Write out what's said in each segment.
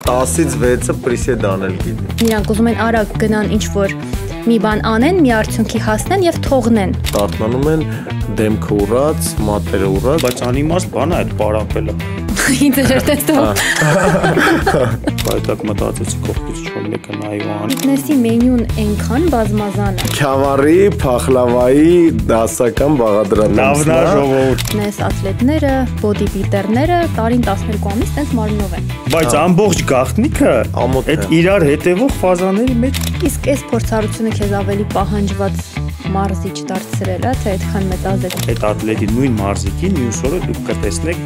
10-ից 6-ը պրիսետ անել գիտի։ Իրանք ուզում են արագ գնան ինչ-որ մի բան անեն, մի արդյունքի հասնեն եւ թողնեն։ Դառնում են դեմքը ուռած, մատերը ուռած, բայց անիմաստ բան է այդ պարապելը։ Ինձ էր տեսնում։ Բայդակ մտածեցի կողքից չոր մեկը նայվան։ Ֆիթնեսի մենյուն այնքան բազմազան է։ Քյավարի, փախլավայի դասական բաղադրատոմսն։ Լավն է ժողովուրդ։ Մեզ աթլետները, բոդիբիլդերները տարին 12 ամիս տենց մարմնով են։ Բայց ամբողջ գաղտնիքը այդ իրար հետևող ֆազաների մեջ։ Իսկ այս փորձառությունը քեզ ավելի պահանջված մարզիչ դարձրել է, թե այդքան մեծ ազդեցություն։ Այդ աթլետի նույն մարզիկին մյուս օրը դուք կտեսնեք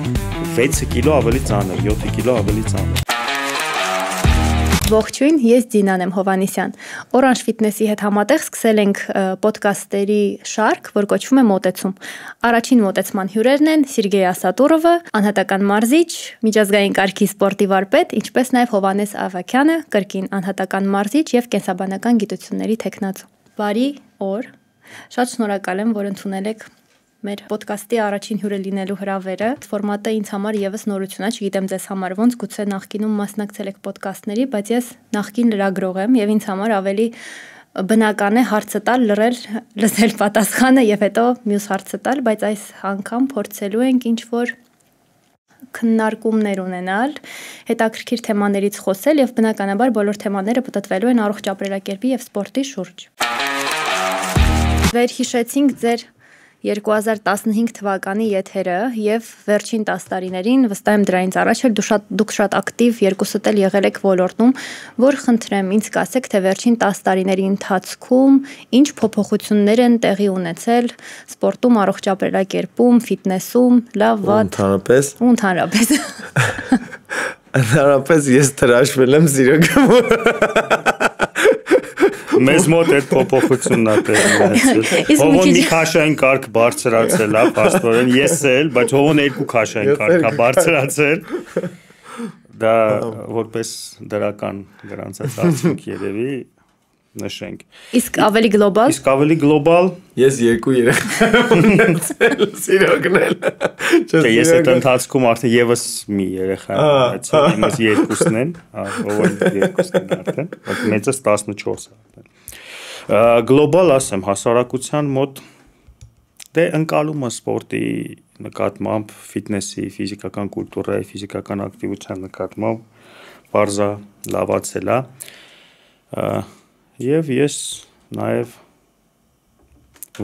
6 կիլո ավելի ծանր, 7 կիլո ավելի ծանր։ Ողջույն, ես Դինան եմ Հովանեսյան։ Orange Fitness-ի հետ համատեղ սկսել ենք ոդկասթերի շարք, որ կոչվում է Մոտեցում։ Առաջին մոտեցման հյուրերն են Սերգեյ Ասատուրովը, անհատական մարզիչ, միջազգային կարգի սպորտի վարպետ, ինչպես նաև Հովանես Ավակյանը, կրկին անհատական մարզիչ եւ կենսաբանական գիտությունների թեկնածու։ Բարի օր։ Շատ շնորհակալ եմ, որ ընդունել եք մեր ոդկասթի առաջին հյուրը լինելու հրավերը։ Ֆորմատը ինձ համար եւս նորություն է, չգիտեմ ձեզ համար ոնց, գուցե նախկինում մասնակցել եք ոդկասթների, բայց ես նախկին լրագրող եմ եւ ինձ համար ավելի բնական է հարցը տալ, լսել պատասխանը եւ հետո մյուս հարցը տալ, բայց այս անգամ փորձելու ենք ինչ-որ քննարկումներ ունենալ, հետաքրքիր թեմաներից խոսել եւ բնականաբար բոլոր թեմաները պատտվելու են առողջ ապրելակերպի եւ սպորտի շուրջ։ Վերհիշեցինք ձեր 2015 թվականի եթերը եւ վերջին 10 տարիներին, վստահ եմ դրանից առաջ էլ դուք շատ ակտիվ երկուսդ էլ եղել եք ոլորտում, որ խնդրեմ ինձ կասեք, թե վերջին 10 տարիների ընթացքում ինչ փոփոխություններ են տեղի ունեցել սպորտում, առողջ ապրելակերպում, ֆիթնեսում, լավ, վատ, ընդհանրապես։ Ընդհանրապես ես հրաշվել եմ սիրո գմուր։ Մեզ մոտ այդ փոփոխությունն է տեղի ունեցել։ Հողոն մի քաշային կարգ բարձրացել է, փաստորեն ես էլ, բայց հողոն երկու քաշային կարգ է բարձրացել։ Դա որպես դրական գրանցած արդյունք երևի նշենք։ Իսկ ավելի գլոբալ։ Ես երկու երեխա ունեցել, սիրո գնել։ Ես այդ ընթացքում արդեն եւս մի երեխա ունեցել, իմս երկուսն են, ով երկուսն են արդեն, բայց մեծս 14 է արդեն։ Գլոբալ ասեմ, հասարակության մոտ դե ընկալումը սպորտի նկատմամբ, ֆիթնեսի, ֆիզիկական կուլտուրայի, ֆիզիկական ակտիվության նկատմամբ բարձա լավացել է։ Եվ ես նաև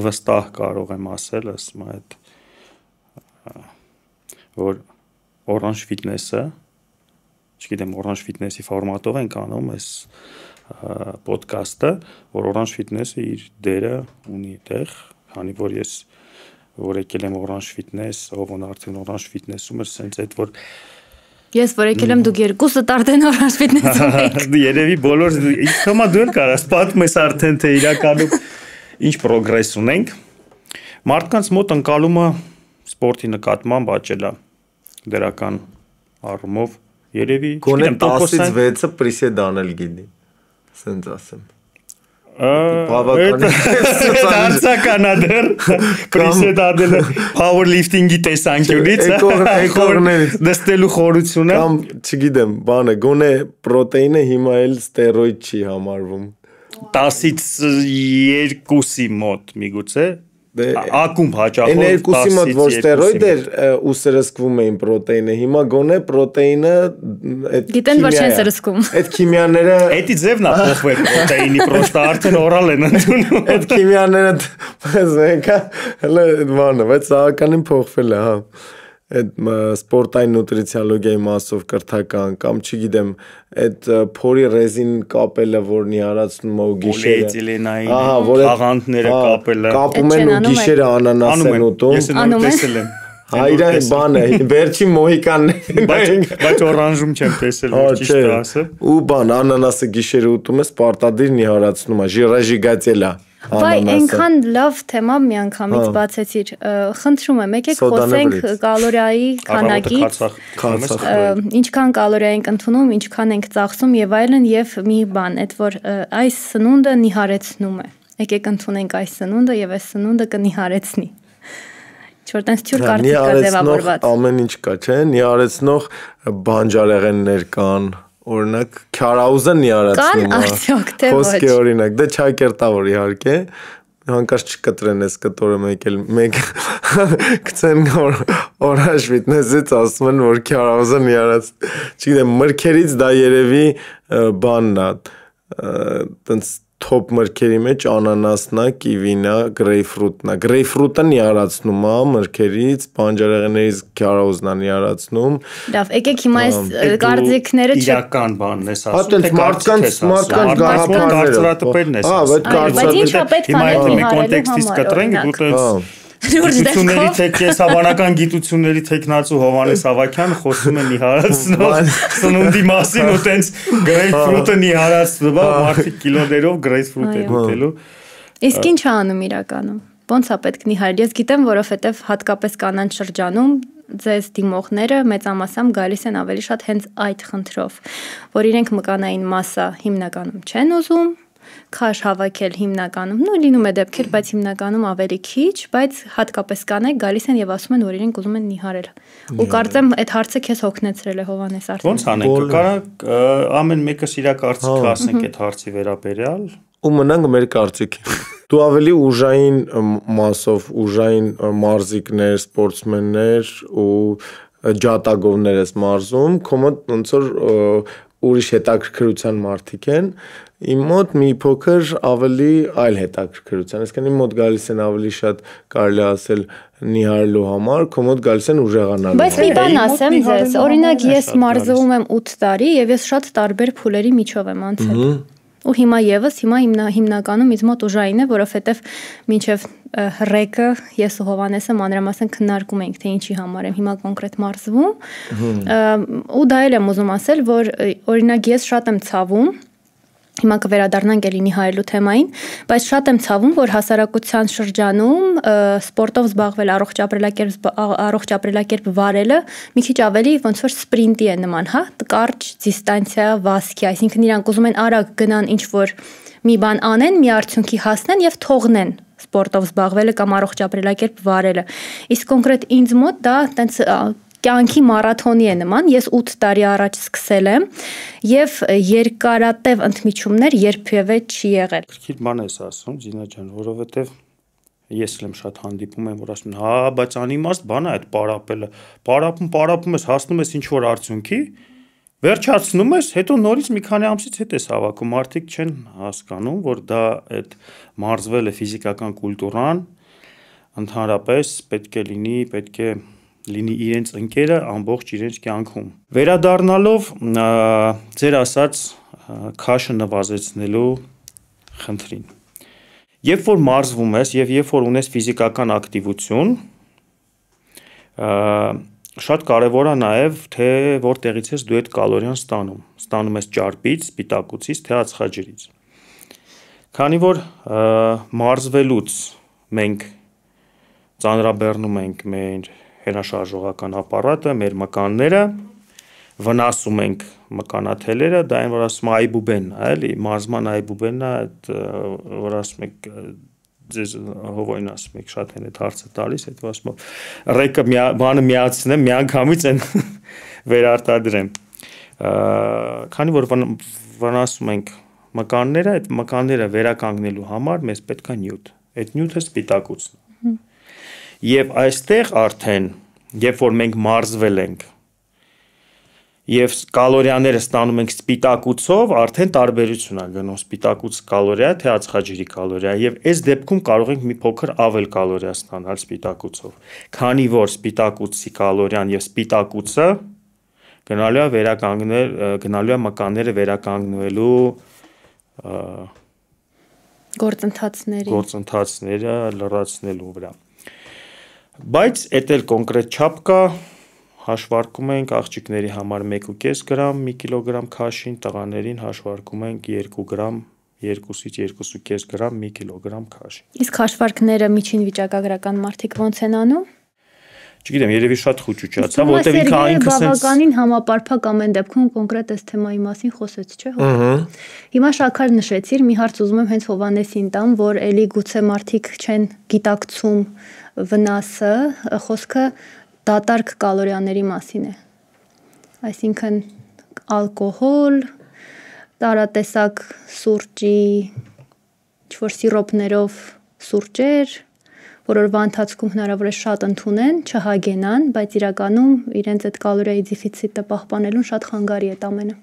վստահ կարող եմ ասել, ասում այդ որ Orange Fitness-ը, չգիտեմ Orange Fitness-ի ֆորմատով ենք անում այս ոդկասթը, որ Orange Fitness-ը իր դերը ունի տեղ, քանի որ ես որ եկել եմ Orange Fitness, ով արդեն Orange Fitness-ում էր, սենց այդ որ Ես որ եկել եմ դուք երկուսդ արդեն Orange Fitness-ում եք։ Երևի բոլոր ինքնամա դու էլ կարաս պատմում ես արդեն թե իրականում ինչ պրոգրես ունենք։ Մարդկանց մոտ ընկալումը սպորտի նկատմամբ աճել է դրական առումով երևի գոնե 10-ից 6-ը պրիսետ անել գիտի։ Սենց ասեմ։ Դարձական ադեր պրիսետ ադելը powerlifting-ի տեսանկյունից նստելու խորությունը կամ չգիտեմ բանը գոնե պրոտեինը հիմա էլ ստերոիդ չի համարվում 10-ից 2-ի մոտ միգուցե ակումբ հաճախով Այն երկուսի մոտ որ ստերոիդ էր ու սրսկվում էին պրոտեինը հիմա գոնե պրոտեինը այդ գիտեն որ չեն սրսկում այդ քիմիաները Էդի ձևն է փոխվել պրոտեինի պրոստը արդեն օրալ են ընդունում այդ քիմիաները զենքա հələ բանը բայց սահականին փոխվել է հա այդ սպորտային նուտրիցիոլոգիայի մասով կրթական կամ չգիտեմ այդ փորի ռեզին կապելը որն իհարացնում է ու գիշերը ահա որ աղանդները կապելը կապում են ու գիշերը անանաս են ուտում ես նոր տեսել եմ Հայրան բանը վերջի մոհիկանն բայց օրանժում չեմ տեսել ճիշտ ասեմ ու բան անանասը գիշերը ուտում ես պարտադիր իհարացնում է ժիրաժիգացելա Վայ, այնքան լավ թեմա միանգամից բացեցիր, խնդրում եմ, եկեք խոսենք կալորիայի քանակից, ինչքան կալորիա ենք ընդունում, ինչքան ենք ծախսում եւ այլն եւ մի բան, այդ որ այս սնունդը նիհարեցնում է։ Եկեք ընդունենք այս սնունդը եւ այս սնունդը կնիհարեցնի։ Ինչ-որ տենց թյուր կարտիկ կա ձևավորված։ Ամեն ինչ կա, չէ՞, նիհարեցնող բանջարեղեններ կան օրինակ քյարաուզը նիարացնում կան արդյոք թե ոչ։ Խոսքի օրինակ, դե չակերտավոր իհարկե, հանկարծ չկտրեն այս կտորը մեկ գցեն Orange Fitness-ից ասում են, որ քյարաուզը նիարած, չգիտեմ, մրգերից դա երևի բանն է, տենց top մրգերի մեջ անանասն է, կիվին է, գրեյֆրուտն է։ Գրեյֆրուտը նիարացնում է մրգերից, բանջարեղեններից քյարաուզն է նիարացնում։ Լավ, եկեք հիմա այս կարծիքները իրական բանն ես ասում, թե մարդկանց կարծրատիպերն ես ասում։ Բայց ինչա պետք է մի կոնտեքստից կտրենք, դու գիտությունների թե կեսաբանական գիտությունների տեխնացու Հովհաննես Ավագյանը խոսում է նիհարացնող սնունդի մասին ու տենց գրեյփֆրուտը նիհարացնում, մարդիկ կիլոներով գրեյփֆրուտ են ուտելու։ Իսկ ինչ է անում իրականում։ Ոնց է պետք նիհարել։ Ես գիտեմ, որովհետև հատկապես կանանց շրջանում ձեզ դիմողները մեծամասամբ գալիս են ավելի շատ հենց այդ խնդրով, որ իրենք մկանային մասսա հիմնականում չեն ուզում, քաշ հավաքել հիմնականում, լինում է դեպքեր, բայց հիմնականում ավելի քիչ, բայց հատկապես կանայք գալիս են եւ ասում են, որ իրենք ուզում են նիհարել։ Ու կարծեմ այդ հարցը քեզ հոգնեցրել է Հովհաննես արդեն։ Ոնց անենք, կարանք ամեն մեկը իր կարծիքը ասենք այդ հարցի վերաբերյալ։ Ու մնանք մեր կարծիքի։ Դու ավելի ուժային մասով, ուժային մարզիկներ, սպորտսմեններ ու ջատագովներ ես մարզում, քո մոտ ոնց որ ուրիշ հետաքրքրության մարդիկ են, իմ մոտ մի փոքր ավելի այլ հետաքրքրության, այսինքն իմ մոտ գալիս են ավելի շատ կարելի ասել նիհարելու համար, քո մոտ գալիս են ուժեղանալու։ Բայց մի բան ասեմ ձեզ, օրինակ ես մարզվում եմ 8 տարի եւ ես շատ տարբեր փուլերի միջով եմ անցել։ Ու հիմա հիմնականում ինձ մոտ ուժային է, որովհետև մինչև հռեկը ես ու Հովհաննեսը մանրամասն քննարկում էինք, թե ինչի համար եմ հիմա կոնկրետ մարզվում։ Ու դա էլ եմ ուզում ասել, որ օրինակ ես շատ եմ ցավում, հիմա կվերադառնանք էլի նիհարելու թեմային, բայց շատ եմ ցավում, որ հասարակության շրջանում սպորտով զբաղվել, առողջ ապրելակերպ վարելը մի քիչ ավելի ոնց որ սպրինտի է նման, հա, կարճ դիստանցիա վազքի, այսինքն իրանք ուզում են արագ գնան ինչ որ մի բան անեն, մի արդյունքի հասնեն եւ թողնեն սպորտով զբաղվելը կամ առողջ ապրելակերպ վարելը։ Իսկ կոնկրետ ինձ մոտ դա տենց կյանքի մարաթոնի է նման, ես 8 տարի առաջ սկսել եմ եւ երկարատև ընդմիջումներ երբևէ չի եղել։ Քիչ բան ես ասում, Զինա ջան, որովհետեւ ես էլ եմ շատ հանդիպում եմ, որ ասում են, հա, բայց անիմաստ բան է այդ պարապելը։ Պարապում ես, հասնում ես ինչ որ արդյունքի, վերջացնում ես, հետո նորից մի քանի ամսից հետ ես հավաքում, մարդիկ չեն հասկանում, որ դա այդ մարզվելը ֆիզիկական կուլտուրան ընդհանրապես պետք է լինի իրենց ընկերը ամբողջ իրենց կյանքում։ Վերադառնալով ձեր ասած քաշը նվազեցնելու խնդրին։ Երբ որ մարզվում ես եւ երբ որ ունես ֆիզիկական ակտիվություն, շատ կարևոր է նաեւ թե որտեղից ես դու այդ կալորիան ստանում։ Ստանում ես ճարպից, սպիտակուցից, թե ածխաջրից։ Քանի որ մարզվելուց մենք ծանրաբեռնում ենք մեր հենաշարժողական ապարատը, մեր մկանները, վնասում ենք մկանաթելերը, դա այն որ ասում այբուբենն է, էլի, մարզման այբուբենն է, այդ որ ասում եք ձեզ Հովոյն ասում եք շատ են այդ հարցը տալիս, այդ ասում ռեկը բանը միացնեմ, միանգամից են վերարտադրեմ։ Քանի որ վնասում ենք մկանները, այդ մկանները վերականգնելու համար մեզ պետք է նյութ։ Այդ նյութը սպիտակուցն է։ Եվ այստեղ արդեն, երբ որ մենք մարզվել ենք եւ կալորիաները ստանում ենք սպիտակուցով, արդեն տարբերություն է գնում սպիտակուց կալորիա թե ածխաջրի կալորիա եւ այս դեպքում կարող ենք մի փոքր ավել կալորիա ստանալ սպիտակուցով, քանի որ սպիտակուցի կալորիան եւ սպիտակուցը գնալու է մկանները վերականգնվելու գործընթացները լրացնելու վրա։ Բայց էդ էլ կոնկրետ չափ կա, հաշվարկում ենք աղջիկների համար 1.5 գրամ մի կիլոգրամ քաշին, տղաներին հաշվարկում ենք 2 գրամ, 2-ից 2.5 գրամ մի կիլոգրամ քաշին։ Իսկ հաշվարկները միջին վիճակագրական մարդիկ ոնց են անում։ Չգիտեմ, երևի շատ խոճուճացա, որտեղ ինքը այնքան բավականին համապարփակ ամեն դեպքում կոնկրետ այս թեմայի մասին խոսեց, չէ՞։ Հիմա շաքար նշեցիր, մի հարց ուզում եմ հենց Հովհաննեսին տամ, որ էլի գուցե մարդիկ չեն գիտակցում վնասը, խոսքը դատարկ կալորիաների մասին է։ Այսինքն ալկոհոլ, տարատեսակ սուրճի, ինչ-որ սիրոպներով սուրճեր, որ օրվա ընթացքում հնարավոր է շատ ընդունեն, չհագենան, բայց իրականում իրենց այդ կալորիայի դեֆիցիտը պահպանելուն շատ խանգարի է ամենը։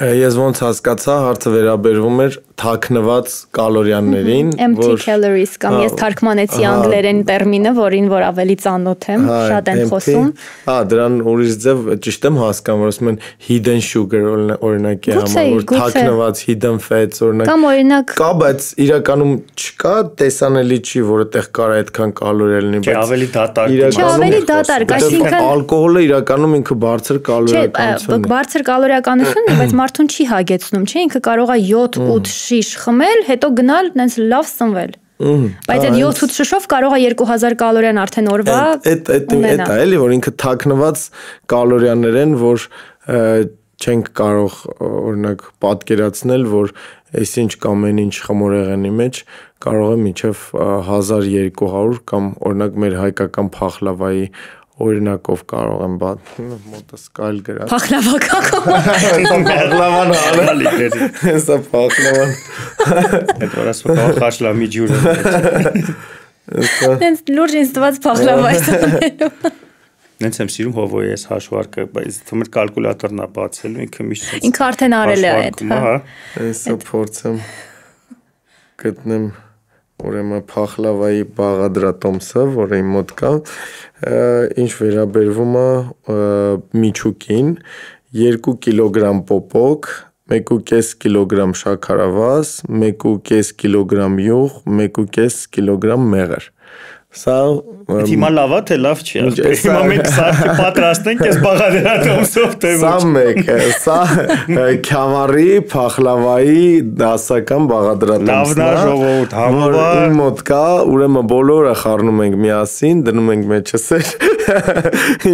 Ես ոնց հասկացա, հարցը վերաբերվում էր թաքնված կալորիաներին, empty calories կամ ես թարգմանեցի անգլերեն տերմինը, որին որ ավելի ծանոթ եմ, շատ են խոսում։ Դրան ուրիշ ձև ճիշտ եմ հասկանում, որ ասում են hidden sugar օրինակի համար, որ թաքնված hidden fats օրինակ։ Կամ օրինակ կա, բայց իրականում չկա, տեսանելի չի, որ այդտեղ կարա այդքան կալորիա լինի, բայց ավելի դատարկ։ Չէ, ավելի դատարկ, այսինքն ալկոհոլը իրականում ինքը բարձր կալորիականություն է։ Բարձր կալորիականությունն է, բայց մարդուն չի հագեցնում, չէ, ինքը կարող է 7-8 շիշ խմել, հետո գնալ, նենց լավ սնվել։ Բայց այդ 7-8 շշով կարող է 2000 կալորիան արդեն օրվա ունենա։ Այդ էլի, որ ինքը թաքնված կալորիաներ են, որ չենք կարող օրինակ պատկերացնել, որ այսինչ կամ այնինչ խմորեղենի մեջ կարող է մինչև 1200 կամ օրինակ մեր հայկական փախլավայի օրինակով կարող եմ մոտս կայլ գրած։ Փախլավական։ Փախլավան Հալի դերի։ Հեսա փախլավան։ Այդ որ ասում եմ խաշլամի ջուրը։ Նենց լուրջ ինձ տված փախլավա է։ Նենց եմ սիրում հովոյի այս հաշվարկը, բայց թվում է կալկուլատորն է բացելու, ինքը միշտ ինքը արդեն արել է այդ, հա։ Հեսա փորձեմ գտնեմ ուրեմն փախլավայի բաղադրատոմսը, որը իմ մոտ կա, ինչ վերաբերվում է միջուկին, 2 կիլոգրամ պոպոկ, 1.5 կիլոգրամ շաքարավազ, 1.5 կիլոգրամ յուղ, 1.5 կիլոգրամ մեղր։ Սա հիմա լավ է թե լավ չի։ Հիմա մենք սարքը պատրաստենք, ես բաղադրատոմսով թե ոչ։ Սա մեկը, սա քյավառի փախլավայի դասական բաղադրատոմսն է։ Լավն է ժողովուրդ, համավար։ Իմ մոտ կա, ուրեմն բոլորը խառնում ենք միասին, դնում ենք մեջսեր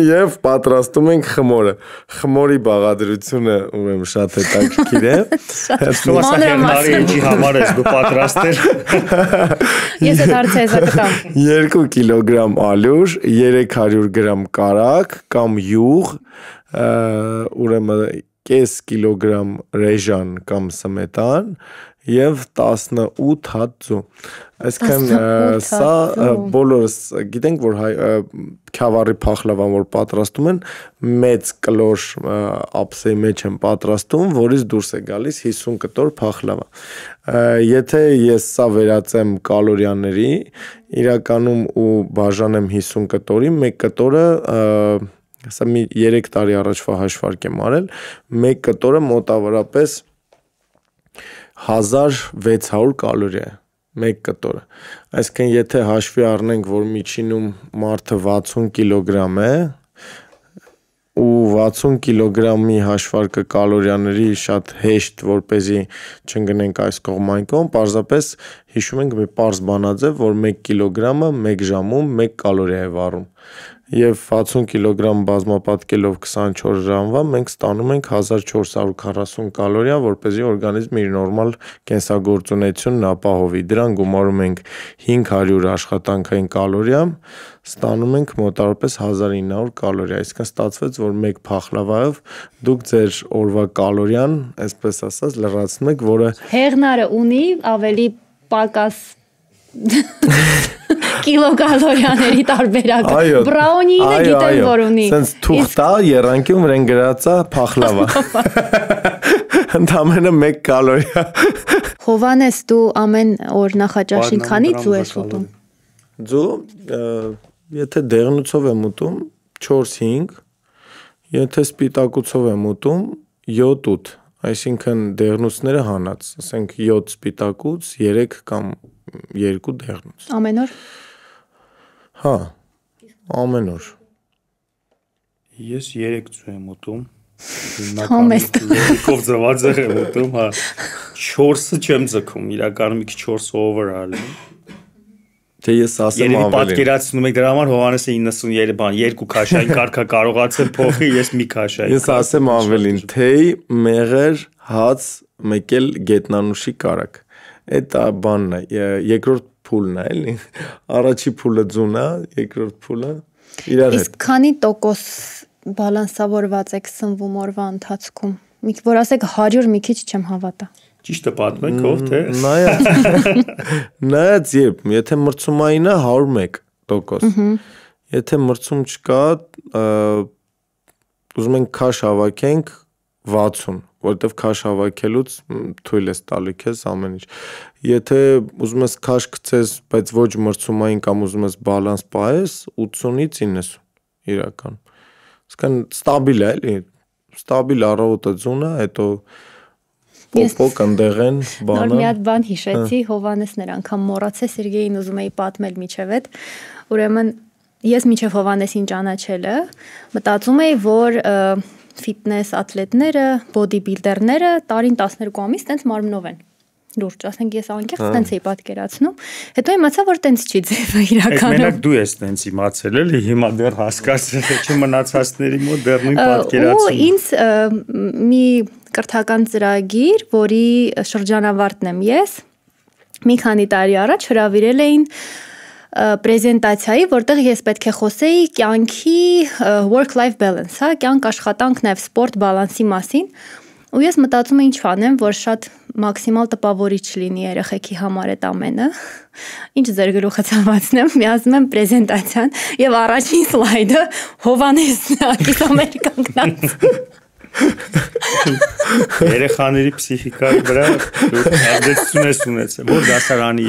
եւ պատրաստում ենք խմորը։ Խմորի բաղադրությունը ուրեմն շատ հետաքրքիր է։ Հերնարի համար ես դու պատրաստել։ Ես այդ հարցը ես ակտամ։ 2 կիլոգրամ ալյուր, 300 գրամ կարակ կամ յուղ, ուրեմն կես կիլոգրամ ռեժան կամ սմետան եւ 18 հատ ձու։ Այսինքն սա բոլորս գիտենք, որ քյավառի փախլավան որ պատրաստում են, մեծ կլոր ափսեի մեջ են պատրաստում, որից դուրս է գալիս 50 կտոր փախլավա։ Եթե ես սա վերածեմ կալորիաների, իրականում ու բաժանեմ 50 կտորի, 1 կտորը սա մի 3 տարի առաջվա հաշվարկ եմ արել, 1 կտորը մոտավորապես 1600 կալորիա է, 1 կտորը։ Այսինքն եթե հաշվի առնենք, որ միջինում մարդը 60 կիլոգրամ է, ու 60 կիլոգրամի հաշվարկը կալորիաների շատ հեշտ, որպեսզի չընկնենք այս կողմ այն կողմ, պարզապես հիշում ենք մի պարզ բանաձև, որ 1 կիլոգրամը 1 ժամում 1 կալորիա է վառում։ Եվ 60 կիլոգրամ բազմապատկելով 24 ժամվա մենք ստանում ենք 1440 կալորիա, որպեսզի օրգանիզմը իր նորմալ կենսագործունեությունն ապահովի։ Դրան գումարում ենք 500 աշխատանքային կալորիա, ստանում ենք մոտավորապես 1900 կալորիա։ Այսինքն ստացվեց, որ մեկ փախլավայով դուք ձեր օրվա կալորիան, այսպես ասած, լրացնում եք, որը Հեղնարը ունի ավելի պակաս կիլոկալորիաների տարբերակը։ Բրաունինը գիտեմ, որ ունի։ Սենց թուղթա եռանկյուն վրան գրած է փախլավա։ Ընդամենը 1 կալորիա։ Հովանես, դու ամեն օր նախաճաշին քանի ձու ես ուտում։ Ձու, եթե դեղնուցով եմ ուտում 4-5, եթե սպիտակուցով եմ ուտում 7-8, այսինքն դեղնուցները հանած, ասենք 7 սպիտակուց, 3 կամ 2 դեղնուց։ Ամեն օր։ Հա, ամեն օր։ Ես 3 ձու եմ ուտում։ Համեստ։ Լոկով ծված եմ ուտում, հա։ 4-ը չեմ ձգում, իրականում մի քիչ 4 over ալի։ Թե ես ասեմ ավելի։ ավելի։ Պատկերացնում եք դրա համար Հովանեսը 93 բան, 2 քաշային կարգա կարողացել փոխի, ես մի քաշայի։ Ես ասեմ ավելին, թեյ, մեղր, հաց, մեկ էլ գետնանուշի կարակ։ Այդ բանն է, երկրորդ փուլն է, էլի։ Առաջի փուլը ձուն է, երկրորդ փուլը իրար հետ։ Իսկ քանի տոկոս բալանսավորված եք սնվում օրվա ընթացքում։ որ ասեք 100 մի քիչ չեմ հավատա։ Ճիշտը պատմեք ով թե։ Նայած երբ, եթե մրցումային է 101%։ Եթե մրցում չկա, ուզում ենք քաշ հավաքենք 60, որովհետև քաշ հավաքելուց թույլ ես տալի քեզ ամեն ինչ։ Եթե ուզում ես քաշ գցես, բայց ոչ մրցումային կամ ուզում ես բալանս պահես, 80-ից 90 իրական։ Իսկան ստաբիլ է, էլի, ստաբիլ առավոտը ձունը, հետո պոպոկ ընդեղեն բանը։ Նոր մի հատ բան հիշեցի, Հովհաննեսն էր անգամ մոռացել, Սերգեյին ուզում էի պատմել միջև այդ։ Ուրեմն ես միջև Հովհաննեսին ճանաչելը մտածում էի, որ ֆիթնես աթլետները, բոդի բիլդերները տարին 12 ամիս տենց մարմնով են։ Լուրջ, ասենք ես անկեղծ տենց էի պատկերացնում։ Հետո իմացա, որ տենց չի ձևը իրականում։ Այդ մենակ դու ես տենց իմացել էլի, հիմա դեռ հասկացել եք չմնացածների մոտ դեռ նույն պատկերացումը։ Ու ինձ մի կրթական ծրագիր, որի շրջանավարտն եմ ես, մի քանի տարի առաջ հրավիրել էին պրեզենտացիայի, որտեղ ես պետք է խոսեի կյանքի work-life balance, հա, կյանք աշխատանք նաև սպորտ բալանսի մասին, ու ես մտածում եմ ինչ անեմ, որ շատ մաքսիմալ տպավորիչ լինի երեխեքի համար այդ ամենը, ինչ ձեր գլուխը ցավացնեմ, միացնում եմ պրեզենտացիան եւ առաջին սլայդը Հովհաննեսն է, ակիսամեր կանգնած։ Երեխաների պսիխիկայի վրա ազդեցություն ես ունեցել, որ դասարանի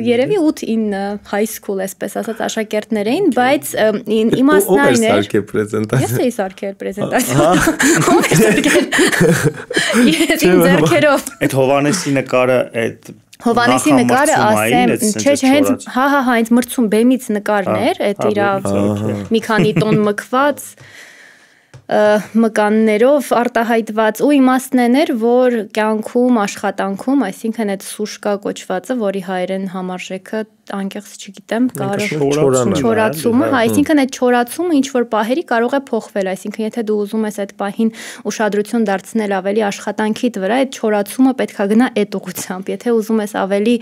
երևի 8-9 high school այսպես ասած աշակերտներ էին, բայց իմաստն այն էր։ Ո՞վ էր սարքել պրեզենտացիա։ Ես էի սարքել պրեզենտացիա։ Ո՞վ էր սարքել։ Ես իմ ձեռքերով։ Այդ Հովհաննեսի նկարը այդ Հովհաննեսի նկարը ասեմ, չէ, հենց հա, հենց մրցում բեմից նկարներ, այդ իրա մի քանի տոն մկված մկաններով արտահայտված ու իմաստն էր, որ կյանքում, աշխատանքում, այսինքն այդ սուշկա կոչվածը, որի հայերեն համարժեքը անկեղծ չգիտեմ, չորացումը, այսինքն այդ չորացումը ինչ որ պահերի կարող է փոխվել, այսինքն եթե դու ուզում ես այդ պահին ուշադրություն դարձնել ավելի աշխատանքիդ վրա, այդ չորացումը պետքա գնա այդ ուղղությամբ, եթե ուզում ես ավելի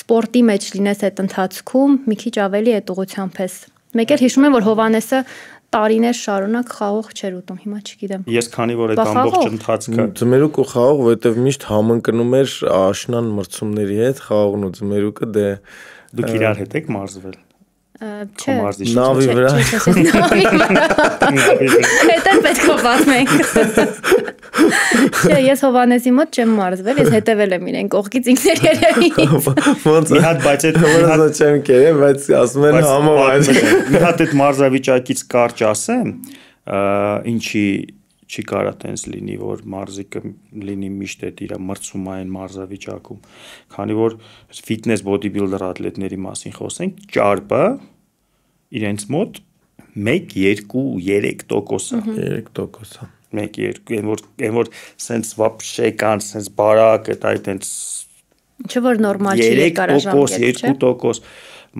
սպորտի մեջ լինես այդ ընթացքում, մի քիչ ավելի այդ ուղղությամբ ես։ Մեկ էլ հիշում եմ, որ Հովհաննեսը տարիներ շարունակ խաղող չէր ուտում, հիմա չգիտեմ։ Ես քանի որ այդ ամբողջ ընթացքը ձմերուկ ու խաղող, որովհետև միշտ համընկնում էր աշնան մրցումների հետ խաղողն ու ձմերուկը դե դուք իրար հետ եք մարզվել։ Չէ, նավի վրա։ Հետո պետք է պատմենք։ Չէ, ես Հովհաննեսի մոտ չեմ մարզվել, ես հետևել եմ իրեն կողքից ինքներ երևի։ Ոնց մի հատ բայց այդ հորը չեմ կերել, բայց ասում են համով մի հատ այդ մարզավիճակից կարճ ասեմ, ինչի չի կարա տենց լինի, որ մարզիկը լինի միշտ այդ իր մրցումային մարզավիճակում, քանի որ ֆիթնես բոդիբիլդեր աթլետների մասին խոսենք, ճարպը իրենց մոտ 1-2-3% է։ 3% 1-2, այն որ սենց վապշե կան, սենց բարակ, այդ այնց Չէ որ նորմալ չի երկարաժամկետ, չէ։ 2%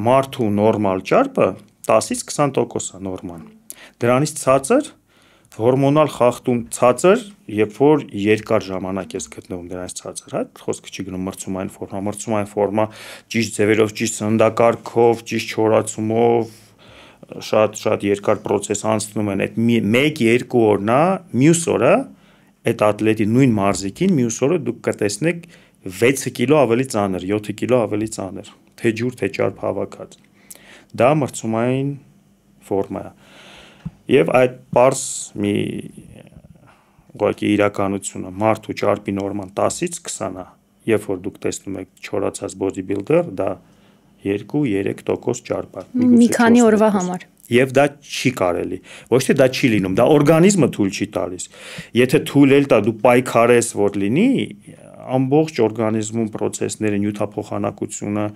մարդու նորմալ ճարպը 10-ից 20% է նորմալ։ Դրանից ցածր հորմոնալ խախտում ցածր, երբ որ երկար ժամանակ ես գտնվում դրանից ցածր, հա, խոսքը չի գնում մրցումային ֆորմա, ճիշտ ձևերով, ճիշտ սննդակարգով, ճիշտ չորացումով, շատ երկար process անցնում են, այդ 1-2 օրն է, մյուս օրը այդ աթլետի նույն մարզիկին մյուս օրը դուք կտեսնեք 6 կիլո ավելի ծանր, 7 կիլո ավելի ծանր, թե ջուր, թե ճարպ հավաքած։ Դա մրցումային ֆորմա է։ Եվ այդ պարզ մի ուղղակի իրականությունը մարդու ճարպի նորման 10-ից 20 է, երբ որ դուք տեսնում եք չորացած բոդիբիլդեր, դա 2-3% ճարպ է։ Մի քանի օրվա համար։ Եվ դա չի կարելի։ Ոչ թե դա չի լինում, դա օրգանիզմը թույլ չի տալիս։ Եթե թույլ էլ տա դու պայքարես որ լինի, ամբողջ օրգանիզմում process-ները, նյութափոխանակությունը,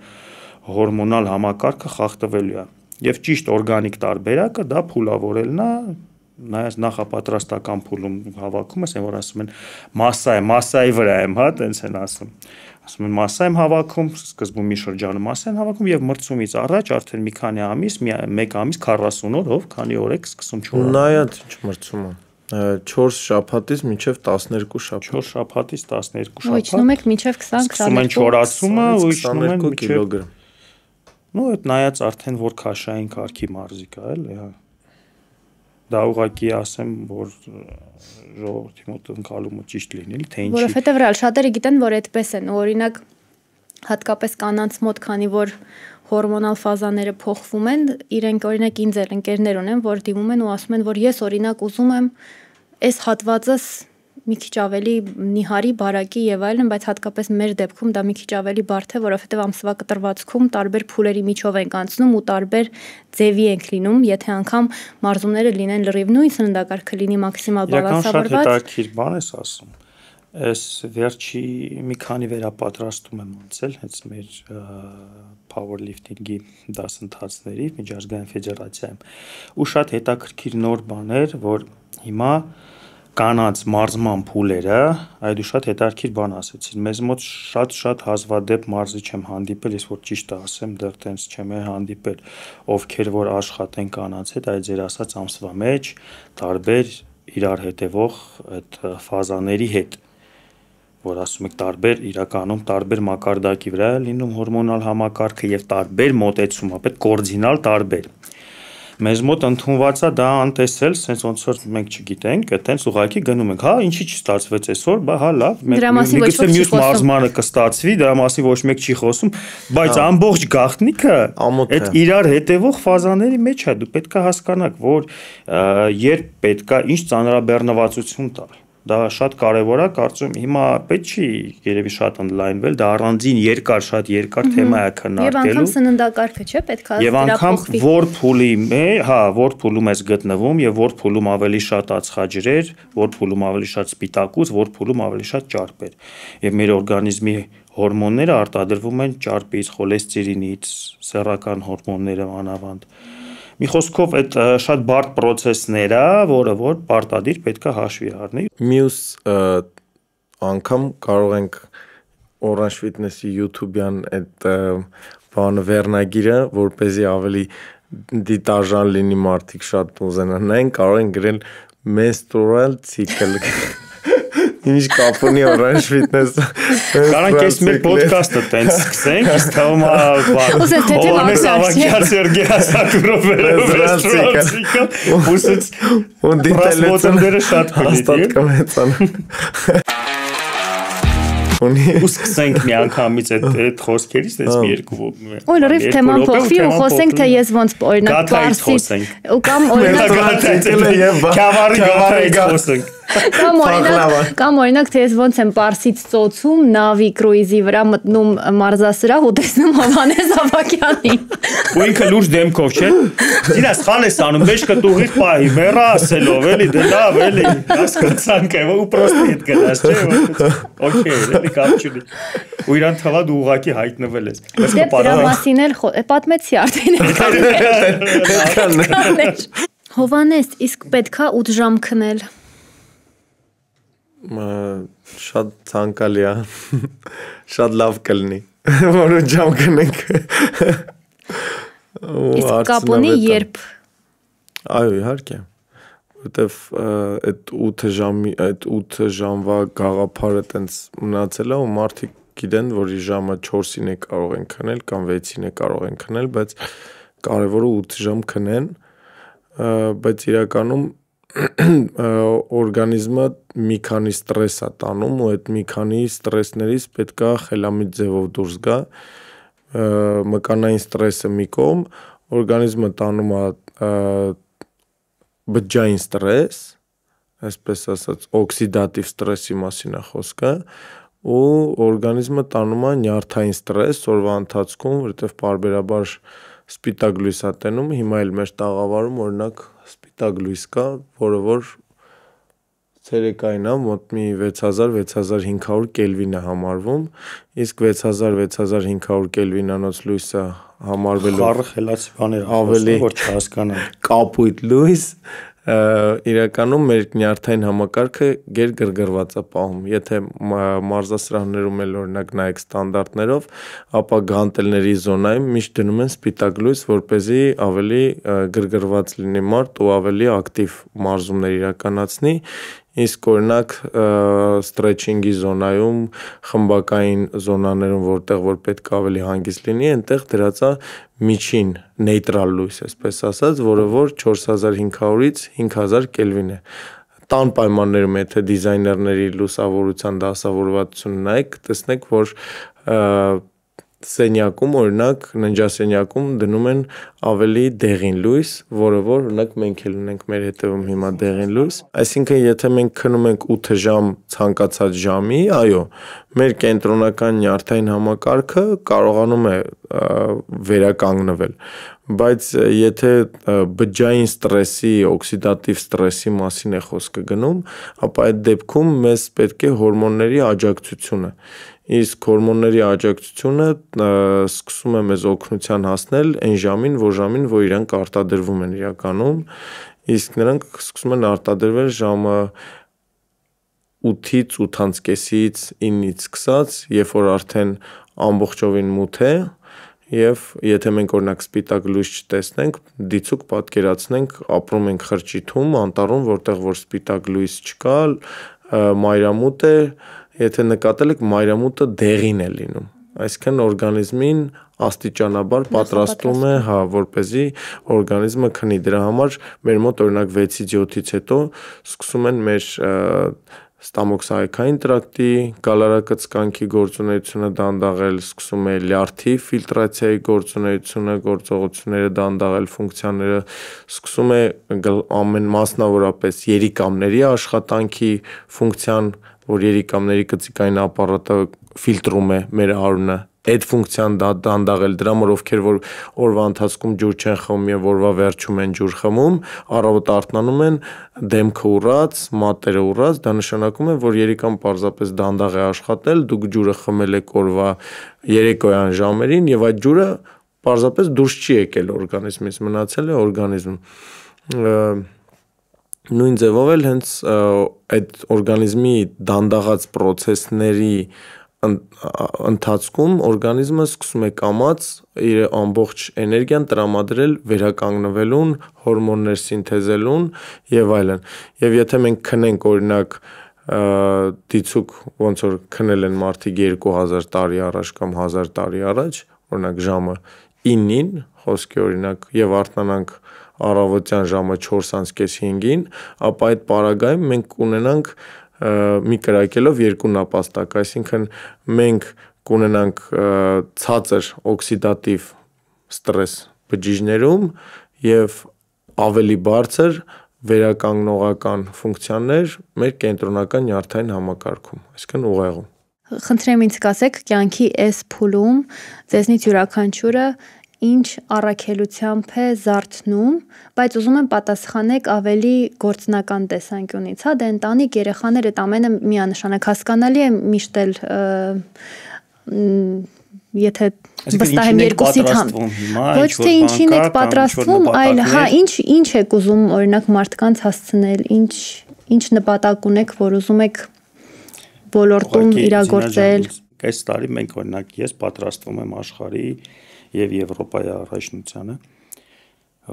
հորմոնալ համակարգը խախտվելու է։ Եվ ճիշտ օրգանիկ տարբերակը դա փուլավորելն է, նայած նախապատրաստական փուլում հավաքում ես, որ ասում են մասսայի վրա եմ, հա, տենց են ասում։ Ասում են մասսա եմ հավաքում, սկզբում մի շրջանում մասսա են հավաքում եւ մրցումից առաջ արդեն մի քանի ամիս, մեկ ամիս 40 օրով, քանի օր եք սկսում չորալ։ Նայած ինչ մրցումը։ 4 շաբաթից մինչև 12 շաբաթ։ 4 շաբաթից 12 շաբաթ։ Ու իջնում եք մինչև 20-22։ Սկսում են չորացումը ու իջնում են մինչև կիլոգրամ։ Ну, այդ նայած արդեն որ քաշային կարգի մարզիկ է, էլի, հա։ դա ուղղակի ասեմ, որ ժողովրդի մոտ ընկալումը ճիշտ լինի, թե ինչի։ Որովհետև ռեալ շատերը գիտեն, որ այդպես են, օրինակ հատկապես կանանց մոտ, քանի որ հորմոնալ ֆազաները փոխվում են, իրենք օրինակ ինձ էլ ընկերներ ունեն, որ դիմում են ու ասում են, որ ես օրինակ ուզում եմ այս հատվածս մի քիչ ավելի նիհարի, բարակի եւ այլն, բայց հատկապես մեր դեպքում դա մի քիչ ավելի բարդ է, որովհետեւ ամսվա կտրվածքում տարբեր փուլերի միջով ենք անցնում ու տարբեր ձևի ենք լինում, եթե անգամ մարզումները լինեն լրիվ նույն, սննդակարգը լինի մաքսիմալ բալանսավորված։ Իրական շատ հետաքրքիր բան ես ասում։ Այս վերջի մի քանի վերապատրաստում եմ անցել հենց մեր powerlifting-ի դասընթացների միջազգային ֆեդերացիայում ու շատ հետաքրքիր նոր բաներ, որ հիմա կանանց մարզման փուլերը, այդ ու շատ հետաքրքիր բան ասեցին։ Մեզ մոտ շատ հազվադեպ մարզիչ եմ հանդիպել, ես որ ճիշտ ասեմ, դեռ տենց չեմ հանդիպել, ովքեր որ աշխատեն կանանց հետ, այդ ձեր ասած ամսվա մեջ տարբեր իրար հետևող այդ ֆազաների հետ, որ ասում եք տարբեր իրականում տարբեր մակարդակի վրա է լինում հորմոնալ համակարգը եւ տարբեր մոտեցում, ապա կորձինալ տարբեր։ Մեզ մոտ ընդունված է դա անտեսել, sense ոնց որ մենք չգիտենք, այտենց ուղակի գնում ենք, հա, ինչի չստացվեց այսօր, բա հա լավ, միգուցե մյուս մարզմանը կստացվի, դրա մասին ոչ մեկ չի խոսում, բայց ամբողջ գաղտնիքը այդ իրար հետևող ֆազաների մեջ է, դու պետք է հասկանաք, որ երբ պետքա ինչ ծանրաբեռնվածություն տալ։ Դա շատ կարևոր է, կարծում հիմա պետք չի երևի շատ ընդլայնվել, դա առանձին շատ երկար թեմա է քննարկելու։ Եվ անգամ սննդակարգը չէ, պետք է Եվ անգամ որ փուլի, որ փուլում ես գտնվում եւ որ փուլում ավելի շատ ածխաջրեր, որ փուլում ավելի շատ սպիտակուց, որ փուլում ավելի շատ ճարպեր։ Եվ մեր օրգանիզմի հորմոնները արտադրվում են ճարպից, խոլեստերինից, սեռական հորմոնները անավանդ։ Մի խոսքով այդ շատ բարդ process-ներ է, որը որ պարտադիր պետք է հաշվի առնի։ Մյուս անգամ կարող ենք Orange Fitness-ի YouTube-յան այդ բանը վերնագիրը, որպեսզի ավելի դիտարժան լինի, մարդիկ շատ ուզենան, կարող են գրել menstrual cycle։ Ինչ կապ ունի Orange Fitness-ը։ Կարանք այս մեր ոդքասթը տենց սկսենք, իսկ թվում է Հովհաննես Ավագյան Սերգեյ Ասակուրով վերաբերյալ ուսից ու դիտելությունները շատ հաստատ կմեծան։ Ու սկսենք մի անգամից այդ խոսքերից, այս մի երկու։ Օ, լրիվ թեման փոխվի ու խոսենք, թե ես ոնց օրինակ Պարսից ու կամ օրինակ Քավարի խոսենք։ Կամ օրինակ թե ես ոնց եմ Պարսից ծոցում նավի կրուիզի վրա մտնում մարզասրահ ու տեսնում Հովհաննես Ավագյանին։ Ու ինքը լուրջ դեմքով, չէ՞։ Իրա սխալ ես անում, մեջքը տուղից պահի, մեռա ասելով, էլի դե լավ, էլի, հասկացանք է, ու պրոստի հետ գնաս, չէ՞։ Okay, էլի կապ չունի։ Ու իրան թվա դու ուղակի հայտնվել ես։ Դե դրա մասին էլ պատմեցի արդեն։ Հովհաննես, իսկ պետքա 8 ժամ քնել։ Շատ ցանկալի է, շատ լավ կլինի, որ 8 ժամ քնենք։ Իսկ կապ ունի երբ։ Այո, իհարկե, որտեվ այդ 8 ժամվա գաղափարը տենց մնացել է ու մարդիկ գիտեն, որ ժամը 4-ին է կարող են քնել կամ 6-ին է կարող են քնել, բայց կարևորը 8 ժամ քնեն, բայց իրականում օրգանիզմը մի քանի ստրես է տանում ու այդ մի քանի ստրեսներից պետք է խելամիտ ձևով դուրս գա, մկանային ստրեսը մի կողմ, օրգանիզմը տանում է բջջային ստրես, այսպես ասած օքսիդատիվ ստրեսի մասին է խոսքը, ու օրգանիզմը տանում է նյարդային ստրես օրվա ընթացքում, որովհետև պարբերաբար սպիտակ լույս է տենում, հիմա էլ մեր տաղավարում օրինակ սպիտակ լույս կա, որը որ ցերեկային է, մոտ մի 6000-6500 կելվին է համարվում, իսկ 6000-6500 կելվինանոց լույսը համարվելով խառը խելացի բաներ ավելի որ չհասկանանք կապույտ լույս իրականում մեր նյարդային համակարգը գերգրգռված է պահում, եթե մարզասրահներում էլ օրինակ նայեք ստանդարտներով, ապա գանտելների զոնայում միշտ դնում են սպիտակ լույս, որպեսզի ավելի գրգռված լինի մարդ ու ավելի ակտիվ մարզումներ իրականացնի, Իսկ օրինակ stretching-ի զոնայում, խմբակային զոնաներում, որտեղ որ պետք է ավելի հանգիստ լինի, այնտեղ դրած է միջին նեյտրալ լույս, այսպես ասած, որը որ 4500-ից 5000 կելվին է։ Տան պայմաններում, եթե դիզայներների լուսավորության դասավորվածությունը նայեք, տեսնեք, որ սենյակում, օրինակ, ննջասենյակում դնում են ավելի դեղին լույս, որը որ օրինակ մենք էլ ունենք մեր հետևում հիմա դեղին լույս։ Այսինքն, եթե մենք քնում ենք 8 ժամ ցանկացած ժամի, այո, մեր կենտրոնական նյարդային համակարգը կարողանում է վերականգնվել, բայց եթե բջջային ստրեսի, օքսիդատիվ ստրեսի մասին է խոսքը գնում, ապա այդ դեպքում մեզ պետք է հորմոնների աջակցությունը։ Իսկ հորմոնների աջակցությունը սկսում է մեզ օգնության հասնել այն ժամին, որ իրանք արտադրվում են իրականում, իսկ նրանք սկսում են արտադրվել ժամը 8-ից 8:30-ից 9-ից սկսած, երբ որ արդեն ամբողջովին մութ է, եւ եթե մենք օրինակ սպիտակ լույս չտեսնենք, դիցուք պատկերացնենք, ապրում ենք խրճիթում, անտառում, որտեղ որ սպիտակ լույս չկա, մայրամուտ է, եթե նկատել եք, մայրամուտը դեղին է լինում, այսինքն օրգանիզմին աստիճանաբար պատրաստում է, որպեսզի օրգանիզմը քնի։ Դրա համար մեր մոտ օրինակ 6-ից 7-ից հետո սկսում են մեր ստամոքսահայքային տրակտի գալարակծկանքի գործունեությունը դանդաղել, սկսում է լյարդի ֆիլտրացիայի գործողությունները դանդաղել, ֆունկցիաները, սկսում է մասնավորապես երիկամների աշխատանքի ֆունկցիան, որ երիկամների կծիկային ապարատը ֆիլտրում է մեր արյունը, այդ ֆունկցիան դանդաղել, դրա համար ովքեր որ օրվա ընթացքում ջուր չեն խմում եւ օրվա վերջում են ջուր խմում, առավոտ արթնանում են դեմքը ուռած, մատերը ուռած, դա նշանակում է, որ երիկամ պարզապես դանդաղ է աշխատել, դուք ջուրը խմել եք օրվա երեկոյան ժամերին եւ այդ ջուրը պարզապես դուրս չի եկել օրգանիզմից, մնացել է օրգանիզմում։ Նույն ձևով էլ հենց այդ օրգանիզմի դանդաղած պրոցեսների ընթացքում օրգանիզմը սկսում է կամած իր ամբողջ էներգիան տրամադրել վերականգնվելուն, հորմոններ սինթեզելուն եւ այլն։ Եվ եթե մենք քնենք օրինակ դիցուք ոնց որ քնել են մարդիկ 2000 տարի առաջ կամ 1000 տարի առաջ, օրինակ ժամը 9-ին, խոսքի օրինակ, եւ արթնանանք առավոտյան ժամը 4:30-5-ին, ապա այդ պարագայում մենք կունենանք մի կրակելով երկու նապաստակ, այսինքն մենք կունենանք ցածր օքսիդատիվ ստրես բջիջներում եւ ավելի բարձր վերականգնողական ֆունկցիաներ մեր կենտրոնական նյարդային համակարգում, այսինքն ուղեղում։ Խնդրեմ ինձ կասեք, կյանքի այս փուլում ձեզնից յուրաքանչյուրը ինչ առաքելությամբ է զարթնում, բայց ուզում եմ պատասխանեք ավելի գործնական տեսանկյունից, հա, դե ընտանիք, երեխաներ, այդ ամենը միանշանակ հասկանալի է, միշտ էլ եթե վստահ եմ երկուսիդ ոչ թե ինչին եք պատրաստվում, այլ հա, ինչ եք ուզում օրինակ մարդկանց հասցնել, ինչ նպատակ ունեք, որ ուզում եք ոլորտում իրագործել։ Այս տարի մենք օրինակ ես պատրաստվում եմ աշխարհի եւ Եվրոպայի առաջնությանը,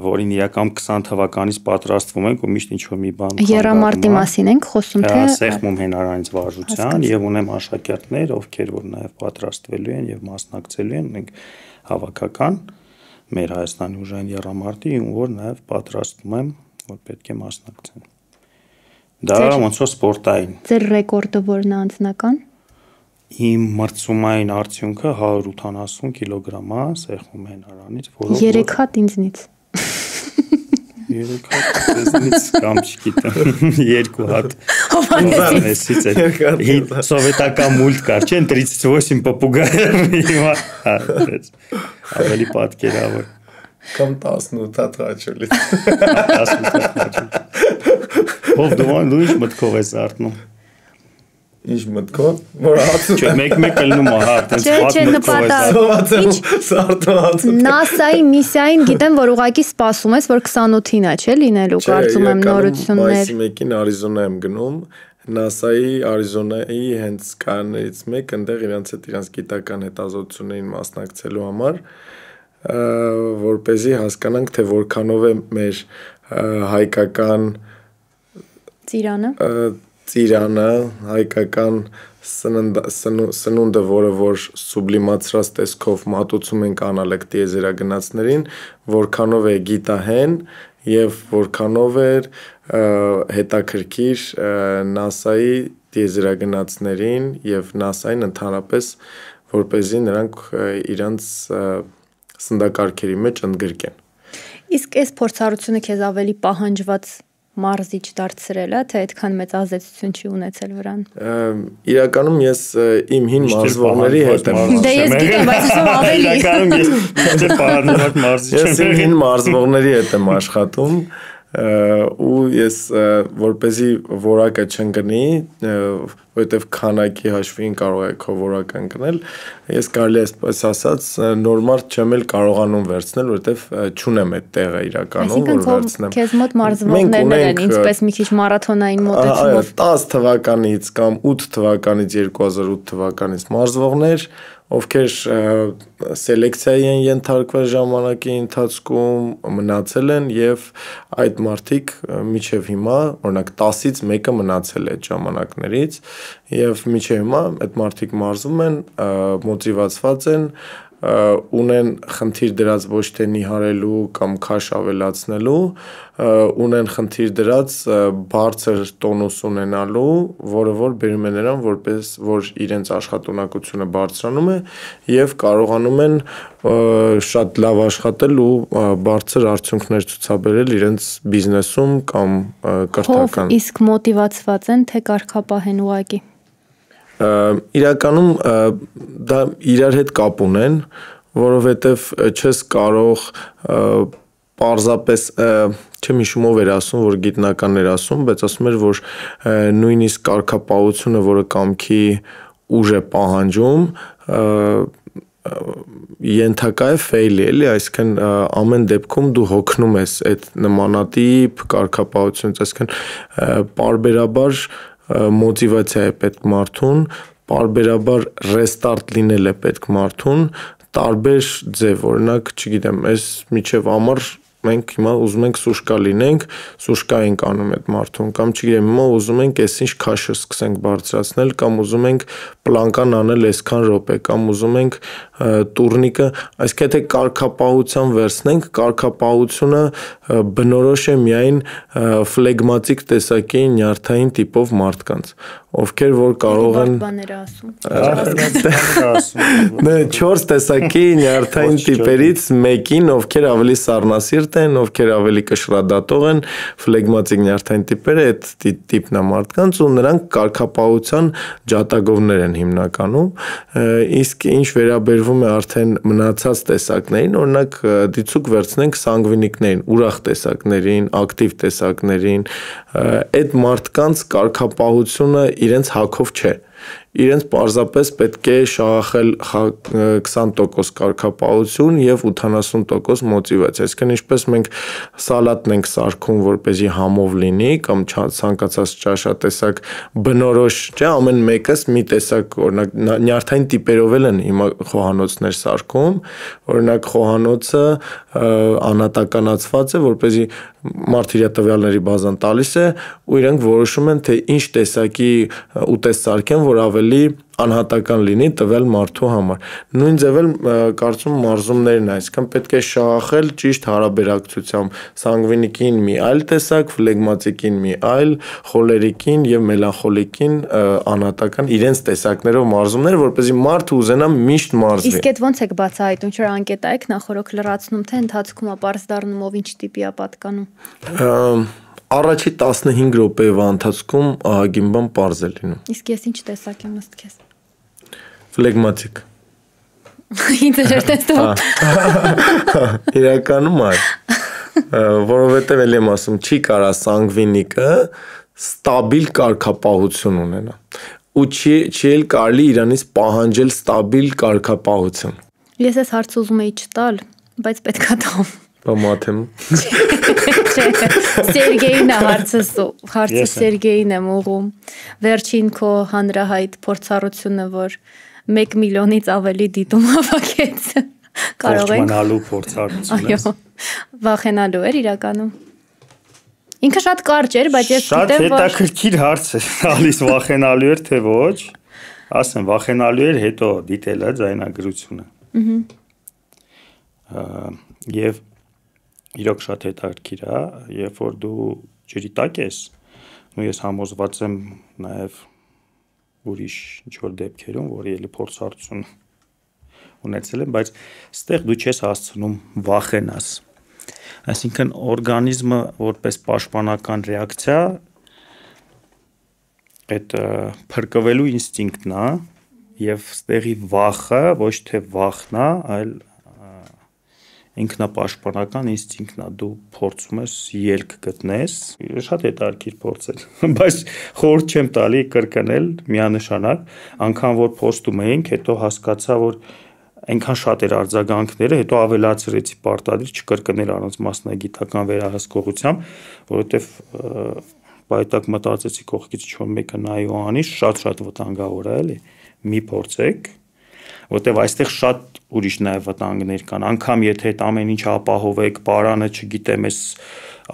որին իրական 20 թվականից պատրաստվում ենք ու միշտ ինչ-որ մի բան Եռամարտի մասին ենք խոսում, թե Սեղմում հենարանից վարժության եւ ունեմ աշակերտներ, ովքեր որ նաեւ պատրաստվելու են եւ մասնակցելու են, մենք հավաքական մեր Հայաստանի ուժային եռամարտի, որ նաեւ պատրաստում եմ, որ պետք է մասնակցեն։ Դա ոնց որ սպորտային։ Ձեր ռեկորդը որն է անձնական։ Իմ մրցումային արդյունքը 180 կիլոգրամ է, սեղմում հենարանից, որով 3 հատ ինձնից։ 3 հատ ինձնից կամ չգիտեմ, 2 հատ։ Հովանեսից է։ Սովետական մուլտ կար, չէ՞, 38 попугая հիմա։ Ավելի պատկերավոր։ Կամ 18 հատ հաճելի։ 18 հատ հաճելի։ Ով դու ինչ մտքով ես արթնում։ Ինչ մտքով, որ հացը չէ, մեկ լնում է, հա, այդպես NASA-ի միսիային գիտեմ, որ ուղղակի սպասում ես, որ 28-ին է, չէ, լինելու, կարծում եմ նորություններ։ Մայիսի 1-ին Արիզոնա եմ գնում, NASA-ի Արիզոնայի հենց կայաններից մեկ, այնտեղ իրանց հետ իրանց գիտական հետազոտություններին մասնակցելու համար, որպեսզի հասկանանք, թե որքանով է մեր հայկական ծիրանը։ ծիրանը, հայկական սնունդը, որը որ սուբլիմացրած տեսքով մատուցում ենք անալեգ տիեզերագնացներին, որքանով է գիտահեն եւ որքանով է հետաքրքիր NASA-ի տիեզերագնացներին եւ NASA-ին ընդհանրապես, որպեսզի նրանք իրանց սննդակարգերի մեջ ընդգրկեն։ Իսկ այս փորձառությունը քեզ ավելի պահանջված մարզիչ դարձրել է, թե այդքան մեծ ազդեցություն չի ունեցել վրան։ Իրականում ես իմ հին մարզվողների հետ եմ։ Դե ես գիտեմ, բայց ասում ավելի։ Իրականում ես պահանջված մարզիչ եմ։ Ես իմ հին մարզվողների հետ եմ աշխատում ու ես որպեսզի որակը չընկնի, որովհետև քանակի հաշվին կարող է քո որակը ընկնել, ես կարելի է այսպես ասած նորմալ չեմ էլ կարողանում վերցնել, որովհետև չունեմ այդ տեղը իրականում, որ վերցնեմ։ Քեզ մոտ մարզվողներն են, ինչպես մի քիչ մարաթոնային մոտեցումով։ 10 թվականից կամ 8 թվականից 2008 թվականից մարզվողներ, ովքեր սելեկցիայի են ենթարկվել ժամանակի ընթացքում, մնացել են եւ այդ մարդիկ մինչեւ հիմա, օրինակ 10-ից մեկը մնացել է այդ ժամանակներից եւ մինչեւ հիմա այդ մարդիկ մարզում են, մոտիվացված են, ունեն խնդիր դրած ոչ թե նիհարելու կամ քաշ ավելացնելու, ունեն խնդիր դրած բարձր տոնուս ունենալու, որը որ բերում է նրան, որպես որ իրենց աշխատունակությունը բարձրանում է եւ կարողանում են շատ լավ աշխատել ու բարձր արդյունքներ ցուցաբերել իրենց բիզնեսում կամ կրթական։ Իսկ մոտիվացված են, թե կարգապահ են ուղակի։ Իրականում դա իրար հետ կապ ունեն, որովհետև չես կարող պարզապես չեմ հիշում ով էր ասում, որ գիտնականներ ասում, բայց ասում էր, որ նույնիսկ կարգապահությունը, որը կամքի ուժ է պահանջում, ենթակա է ֆեյլի, էլի, այսինքն ամեն դեպքում դու հոգնում ես այդ նմանատիպ կարգապահությունից, այսինքն պարբերաբար մոտիվացիա է պետք մարդուն, պարբերաբար ռեստարտ լինել է պետք մարդուն, տարբեր ձև, օրինակ, չգիտեմ, այս միջև ամառ մենք հիմա ուզում ենք սուշկա լինենք, սուշկա ենք անում այդ մարդուն, կամ չգիտեմ, հիմա ուզում ենք այսինչ քաշը սկսենք բարձրացնել, կամ ուզում ենք պլանկան անել այսքան րոպե, կամ ուզում ենք տուրնիկը, այսինքն եթե կարգապահության վերցնենք, կարգապահությունը բնորոշ է միայն ֆլեգմատիկ տեսակի նյարդային տիպով մարդկանց, ովքեր որ կարող են Դե 4 տեսակի նյարդային տիպերից մեկին, ովքեր ավելի սառնասիրտ են, ովքեր ավելի կշռադատող են, ֆլեգմատիկ նյարդային տիպերը այդ տիպն է մարդկանց ու նրանք կարգապահության ջատագովներ են հիմնականում, իսկ ինչ վերաբերվում է արդեն մնացած տեսակներին, օրինակ դիցուկ վերցնենք սանգվինիկներին, ուրախ տեսակներին, ակտիվ տեսակներին, այդ մարդկանց կարգապահությունը իրենց հակով չէ, իրենց պարզապես պետք է շահախել 20% կարգապահություն եւ 80% մոտիվացիա, այսինքն ինչպես մենք սալատն ենք սարքում, որպեսզի համով լինի կամ ցանկացած ճաշատեսակ բնորոշ չէ, ամեն մեկս մի տեսակ, օրինակ նյարդային տիպերով են հիմա խոհանոցներ սարքում, օրինակ խոհանոցը անհատականացված է, որպեսզի մարդ իր տվյալների բազան տալիս է ու իրենք որոշում են, թե ինչ տեսակի ուտեստ սարքեն, որ ավելի անհատական լինի տվյալ մարդու համար։ Նույն ձևել կարծում մարզումներն, այսինքն պետք է շահախել ճիշտ հարաբերակցությամբ սանգվինիկին մի այլ տեսակ, ֆլեգմատիկին մի այլ, խոլերիկին եւ մելանխոլիկին անհատական իրենց տեսակներով մարզումներ, որպեսզի մարդը ուզենա միշտ մարզվի։ Իսկ այդ ոնց եք բացահայտում, չէ՞ անկետա եք նախորոք լրացնում, թե ընթացքում է պարզ դառնում, ով ինչ տիպի է պատկանում։ Առաջի 15 րոպեվա ընթացքում ահագին բան պարզ է լինում։ Իսկ ես ինչ տեսակ եմ ըստ քեզ։ Ֆլեգմատիկ։ Ինձ էր տեսնում։ Իրականում այ, որովհետև էլ եմ ասում, չի կարա սանգվինիկը ստաբիլ կարգապահություն ունենա։ Ու չի էլ կարելի իրանից պահանջել ստաբիլ կարգապահություն։ Ես այս հարցը ուզում էի չտալ, բայց պետքա տամ։ Բամաթեմ։ Սերգեյն է հարցը Սերգեյն եմ ուղում։ Վերջին քո հանրահայտ փորձառությունը, որ 1 միլիոնից ավելի դիտում հավաքեց։ Կարող ենք մնալու փորձառությունը։ Այո, վախենալու էր իրականում։ Ինքը շատ կարճ էր, բայց ես գիտեմ, որ շատ հետաքրքիր հարց է, ալիս վախենալու էր թե ոչ։ Ասեմ, վախենալու էր հետո դիտելը ձայնագրությունը։ Եվ իրոք շատ հետաքրքիր է, երբ որ դու ջրի տակ ես, ու ես համոզված եմ նաև ուրիշ ինչ-որ դեպքերում, որ ելի փորձառություն ունեցել եմ, բայց ստեղ դու չես հասցնում վախենաս։ Այսինքն օրգանիզմը որպես պաշտպանական ռեակցիա այդ փրկվելու ինստինկտն է եւ ստեղի վախը ոչ թե վախն է, այլ ինքնապաշտպանական ինստինկտն է, դու փորձում ես ելք գտնես, շատ հետաքրքիր փորձել, բայց խորհուրդ չեմ տալի կրկնել միանշանակ, անգամ որ փոստում էինք, հետո հասկացա, որ այնքան շատ էր արձագանքները, հետո ավելացրեցի պարտադիր չկրկնել առանց մասնագիտական վերահսկողությամբ, որովհետև պայտակ մտածեցի կողքից ինչ-որ մեկը նայի ու անի, շատ վտանգավոր է, էլի, մի փորձեք, որովհետև այստեղ շատ ուրիշ նաև վտանգներ կան, անգամ եթե այդ ամեն ինչ ապահովեք, պարանը չգիտեմ, այս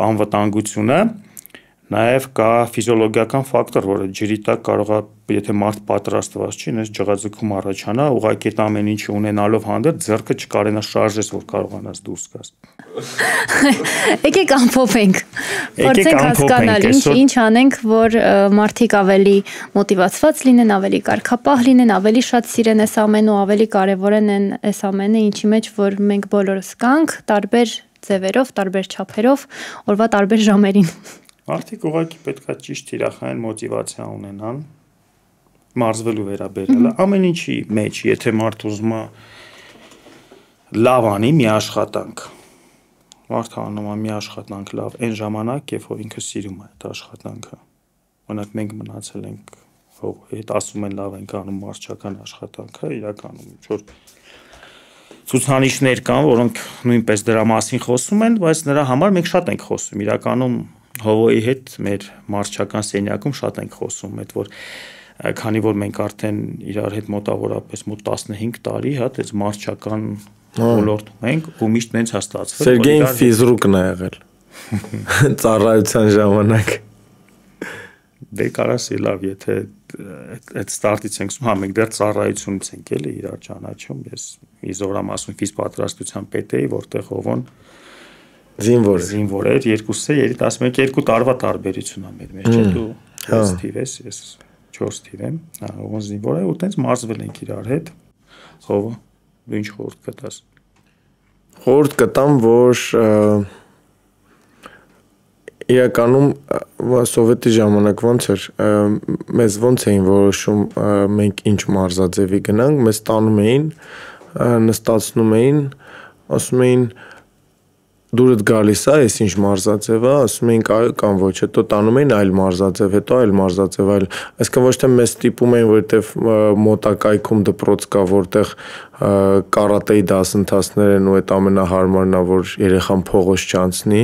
անվտանգությունը, նաև կա ֆիզիոլոգիական ֆակտոր, որը ջրի տակ կարող է, եթե մարդ պատրաստված չի, այս ջղաձգում առաջանա, ուղղակի այդ ամեն ինչը ունենալով հանդերձ ձեռքը չկարենա շարժես, որ կարողանաս դուրս գաս։ Եկեք ամփոփենք։ Փորձենք հասկանալ, ինչ անենք, որ մարդիկ ավելի մոտիվացված լինեն, ավելի կարգապահ լինեն, ավելի շատ սիրեն այս ամենը ու ավելի կարևորեն այս ամենը, ինչի մեջ որ մենք բոլորս կանք, տարբեր ձևերով, տարբեր չափերով, օրվա տարբեր ժամերին։ Մարդիկ ուղղակի պետքա ճիշտ իրախային մոտիվացիա ունենան մարզվելու վերաբերյալ ամեն ինչի մեջ, եթե մարդ ուզում է լավ անի մի աշխատանք, մարդը անում է մի աշխատանք լավ այն ժամանակ, երբ որ ինքը սիրում է այդ աշխատանքը։ Օրինակ մենք մնացել ենք, հետ ասում են լավ ենք անում մարզչական աշխատանքը, իրականում ինչ որ ցուցանիշներ կան, որոնք նույնպես դրա մասին խոսում են, բայց նրա համար մենք շատ ենք խոսում, իրականում Հովոյի հետ մեր մարզչական սենյակում շատ ենք խոսում, այդ որ քանի որ մենք արդեն իրար հետ մոտավորապես մոտ 15 տարի, հա, այս մարզչական ոլորտում ենք ու միշտ նենց հաստատվել։ Սերգեյն ֆիզրուկն է եղել։ Ծառայության ժամանակ։ Դե կարասի լավ, եթե այդ ստարտից ենք ասում, հա, մենք դեռ ծառայությունից ենք էլի իրար ճանաչում, ես իզորամ ասում ֆիզպատրաստության պետ էի, որտեղ Հովոն զինվոր էր, երկուսը երիտասարդ 2 տարվա տարբերություն է մեր մեջ, դու 6 թիվ ես, ես 4 թիվ եմ, ոնց զինվոր է, ու տենց մարզվել ենք իրար հետ։ Հովը, դու ինչ խորհուրդ կտաս։ Խորհուրդ կտամ, որ իրականում սովետի ժամանակ ոնց էր, մեզ ոնց էին որոշում մենք ինչ մարզաձևի գնանք, մեզ տանում էին, նստացնում էին, ասում էին դուրդ գալիս է, ես ինչ մարզաձև է, ասում էին կամ ոչ, հետո տանում էին այլ մարզաձև, հետո այլ մարզաձև, այլ, այսինքն ոչ թե մեզ ստիպում էին, որտեվ մոտակայքում դպրոց կա, որտեղ կարատեի դասընթացներ են ու այդ ամենահարմարն է, որ երեխան փողոց չանցնի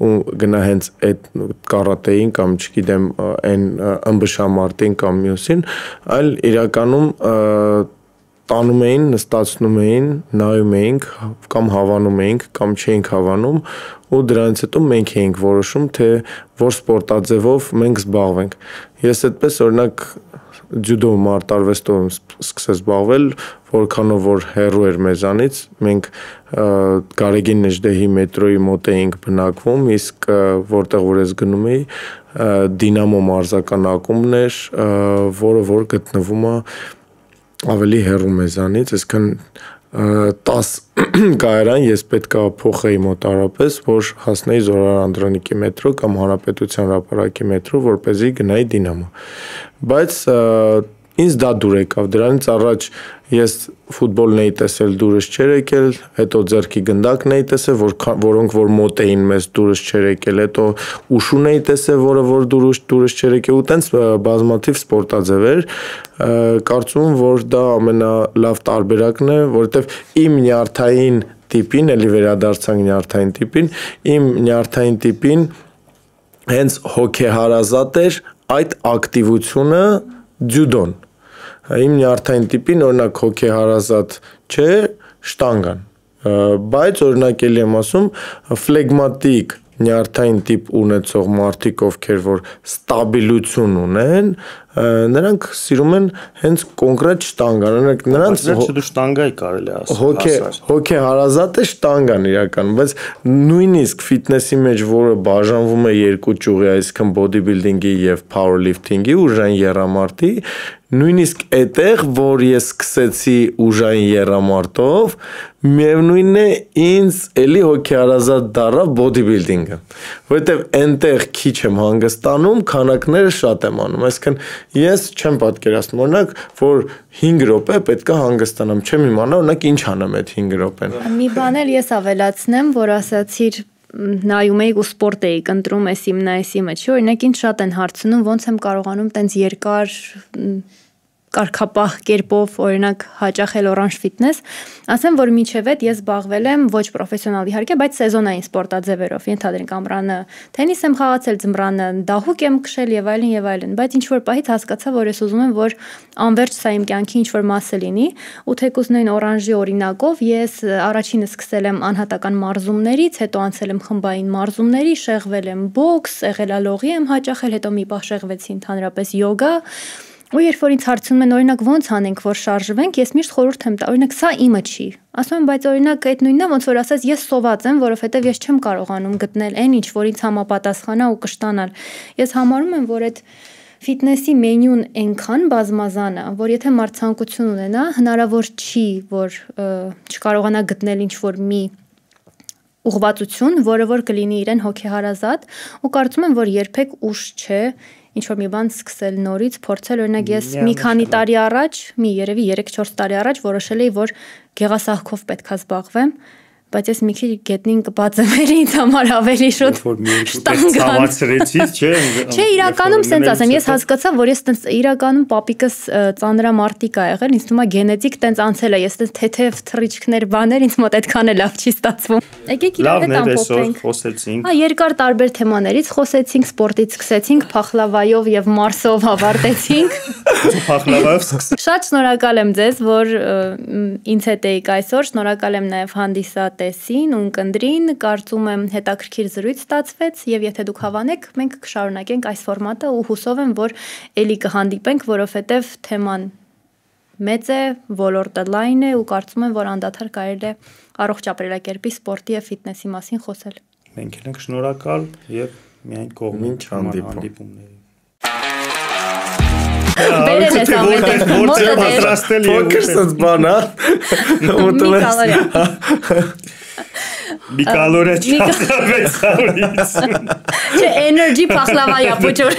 ու գնա հենց այդ կարատեին կամ չգիտեմ այն ըմբշամարտին կամ մյուսին, այլ իրականում տանում էին, նստացնում էին, նայում էինք կամ հավանում էինք կամ չէինք հավանում ու դրանից հետո մենք էինք որոշում, թե որ սպորտաձևով մենք զբաղվենք։ Ես այդպես օրինակ ջյուդո մարտարվեստով սկսեց զբաղվել, որքանով որ հեռու էր մեզանից, մենք Գարեգին Նեժդեհի մետրոյի մոտ էինք բնակվում, իսկ որտեղ որ ես գնում էի, Դինամո մարզական ակումբն էր, որը որ գտնվում է ավելի հեռու մեզանից, այսքան 10 կայարան ես պետք է փոխեի մոտարապես, որ հասնեի Զորայր Անդրանիկի մետրո կամ Հանրապետության հրապարակի մետրո, որպեսզի գնայի Դինամո։ Բայց ինձ դա դուր եկավ, դրանից առաջ ես ֆուտբոլն էի տեսել, դուրս չէր եկել, հետո ձեռքի գնդակն էի տեսել, որոնք որ մոտ էին մեզ դուրս չէր եկել, հետո ուշուն էի տեսել, որը որ դուրս չէր եկել, ու տենց բազմաթիվ սպորտաձև էր, կարծում որ դա ամենալավ տարբերակն է, որովհետև իմ նյարդային տիպին, էլի վերադարձանք նյարդային տիպին, իմ նյարդային տիպին հենց հոգեհարազատ էր այդ ակտիվությունը ջյուդոն։ Իմ նյարդային տիպին օրինակ հոգեհարազատ չէ շտանգան, բայց օրինակ էլի եմ ասում ֆլեգմատիկ նյարդային տիպ ունեցող մարդիկ, ովքեր որ ստաբիլություն ունեն, նրանք սիրում են հենց կոնկրետ շտանգան, նրանց դու շտանգայի կարելի ասել։ Հոգեհարազատ է շտանգան իրական, բայց նույնիսկ ֆիթնեսի մեջ, որը բաժանվում է երկու ճյուղի, այսինքն bodybuilding-ի եւ powerlifting-ի ուժային եռամարտի, նույնիսկ այդտեղ, որ ես սկսեցի ուժային եռամարտով, միևնույնն է ինձ էլի հոգեհարազատ դառավ bodybuilding-ը, որովհետեւ այնտեղ քիչ եմ հանգստանում, քանակները շատ եմ անում, այսինքն ես չեմ պատկերացնում, օրինակ, որ 5 րոպե պետք է հանգստանամ, չեմ իմանա, օրինակ, ինչ անեմ այդ 5 րոպեն։ Մի բան էլ ես ավելացնեմ, որ ասացիր նայում էի ու սպորտ էի ընտրում էսի մեջ, օրինակ ինձ շատ են հարցնում, ոնց եմ կարողանում տենց երկար կարգապահ կերպով օրինակ հաճախել Orange Fitness, ասեմ, որ մինչև այդ ես զբաղվել եմ ոչ պրոֆեսիոնալ իհարկե, բայց սեզոնային սպորտաձևերով, ենթադրենք ամռանը տենիս եմ խաղացել, ձմռանը դահուկ եմ քշել եւ այլն, բայց ինչ որ պահից հասկացա, որ ես ուզում եմ, որ անverջ սա իմ կյանքի ինչ որ մասը լինի, ու թեկուզ նույն Orange-ի օրինակով ես առաջինը սկսել եմ անհատական մարզումներից, հետո անցել եմ խմբային մարզումների, շեղվել եմ բոքս, եղելալողի եմ հաճախել, հետո մի պահ շեղվեցի ընդհանրապես յոգա։ Ու երբ որ ինձ հարցնում են օրինակ ոնց անենք որ շարժվենք, ես միշտ խորհուրդ եմ տա, օրինակ սա իմը չի։ Ասում եմ, բայց օրինակ այդ նույնն է, ոնց որ ասես ես սոված եմ, որովհետև ես չեմ կարողանում գտնել այն ինչ, որ ինձ համապատասխանա ու կշտանալ։ Ես համարում եմ, որ այդ ֆիթնեսի մենյուն այնքան բազմազան է, որ եթե մարդ ցանկություն ունենա, հնարավոր չի, որ չկարողանա գտնել ինչ որ մի ուղղվածություն, որը որ կլինի իրեն հոգեհարազատ, ու կարծում եմ, որ երբեք ուշ չէ ինչ որ մի բան սկսել նորից, փորձել, օրինակ ես մի քանի տարի առաջ, երևի 3-4 տարի առաջ որոշել էի, որ գեղասահքով պետքա զբաղվեմ, բայց ես մի քիչ գետնին կպածեմ ինձ համար ավելի շուտ ցավացրեցից, չէ։ Չէ, իրականում սենց ասեմ, ես հասկացա, որ ես տենց իրականում պապիկս ծանրամարտիկ ա եղել, ինձ թվում է գենետիկ տենց անցել է, ես տենց թեթև թռիչքներ բաներ ինձ մոտ այդքան է լավ չի ստացվում։ Եկեք իրար հետ ամփոփենք։ Խոսեցինք։ Երկար տարբեր թեմաներից խոսեցինք, սպորտից սկսեցինք, փախլավայով եւ մարսով ավարտեցինք։ Փախլավայով սկսեցինք։ Շատ շնորհակալ եմ ձեզ, որ ինձ հետ եք այսօր, շնորհակալ եմ նաեւ հանդիսատեսին ու ընկնդրին, կարծում եմ հետաքրքիր զրույց ստացվեց եւ եթե դուք հավանեք, մենք կշարունակենք այս ֆորմատը ու հուսով եմ, որ էլի կհանդիպենք, որովհետեւ թեման մեծ է, ոլորտը լայն է ու կարծում եմ, որ անդադար կարելի է առողջ ապրելակերպի, սպորտի եւ ֆիթնեսի մասին խոսել։ Մենք ենք շնորհակալ եւ միայն կողմին հանդիպումների։ Բերել ես ամենը, մոտը պատրաստել եւ փոքրս բան, մի կալորիա չափ 650։ Չէ, էներջի փախլավայա, փոչոր։